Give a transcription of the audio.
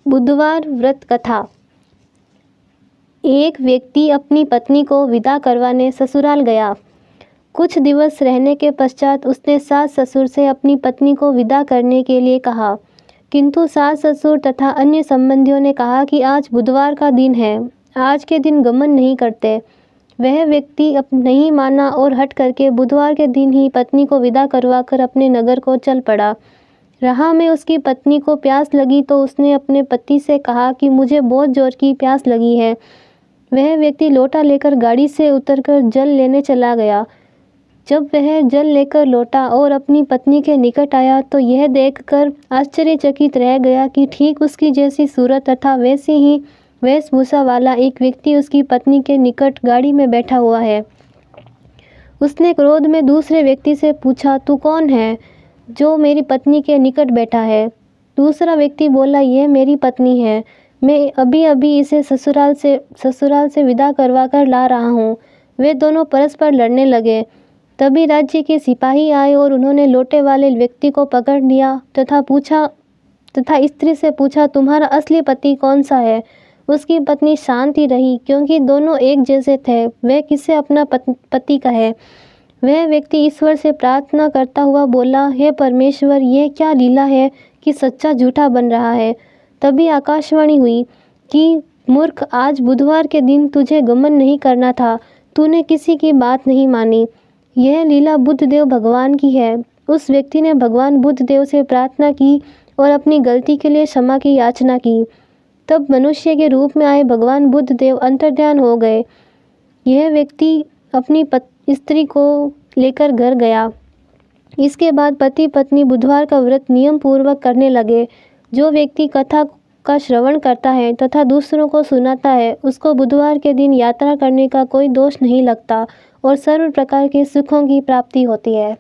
बुधवार व्रत कथा। एक व्यक्ति अपनी पत्नी को विदा करवाने ससुराल गया। कुछ दिवस रहने के पश्चात उसने सास ससुर से अपनी पत्नी को विदा करने के लिए कहा, किंतु सास ससुर तथा अन्य संबंधियों ने कहा कि आज बुधवार का दिन है, आज के दिन गमन नहीं करते। वह व्यक्ति अब नहीं माना और हट करके बुधवार के दिन ही पत्नी को विदा करवाकर अपने नगर को चल पड़ा। राह में उसकी पत्नी को प्यास लगी तो उसने अपने पति से कहा कि मुझे बहुत जोर की प्यास लगी है। वह व्यक्ति लोटा लेकर गाड़ी से उतरकर जल लेने चला गया। जब वह जल लेकर लौटा और अपनी पत्नी के निकट आया तो यह देखकर आश्चर्यचकित रह गया कि ठीक उसकी जैसी सूरत तथा वैसी ही वेशभूषा वाला एक व्यक्ति उसकी पत्नी के निकट गाड़ी में बैठा हुआ है। उसने क्रोध में दूसरे व्यक्ति से पूछा, तू कौन है जो मेरी पत्नी के निकट बैठा है? दूसरा व्यक्ति बोला, यह मेरी पत्नी है, मैं अभी अभी इसे ससुराल से विदा करवा कर ला रहा हूँ। वे दोनों परस्पर लड़ने लगे। तभी राज्य के सिपाही आए और उन्होंने लोटे वाले व्यक्ति को पकड़ लिया तथा स्त्री से पूछा, तुम्हारा असली पति कौन सा है? उसकी पत्नी शांत ही रही, क्योंकि दोनों एक जैसे थे। वह किसे अपना पति कहे? वह व्यक्ति ईश्वर से प्रार्थना करता हुआ बोला, हे परमेश्वर, यह क्या लीला है कि सच्चा झूठा बन रहा है। तभी आकाशवाणी हुई कि मूर्ख, आज बुधवार के दिन तुझे गमन नहीं करना था, तूने किसी की बात नहीं मानी। यह लीला बुद्धदेव भगवान की है। उस व्यक्ति ने भगवान बुद्धदेव से प्रार्थना की और अपनी गलती के लिए क्षमा की याचना की। तब मनुष्य के रूप में आए भगवान बुद्धदेव अंतर्ध्यान हो गए। यह व्यक्ति अपनी स्त्री को लेकर घर गया। इसके बाद पति पत्नी बुधवार का व्रत नियम पूर्वक करने लगे। जो व्यक्ति कथा का श्रवण करता है तथा दूसरों को सुनाता है, उसको बुधवार के दिन यात्रा करने का कोई दोष नहीं लगता और सर्व प्रकार के सुखों की प्राप्ति होती है।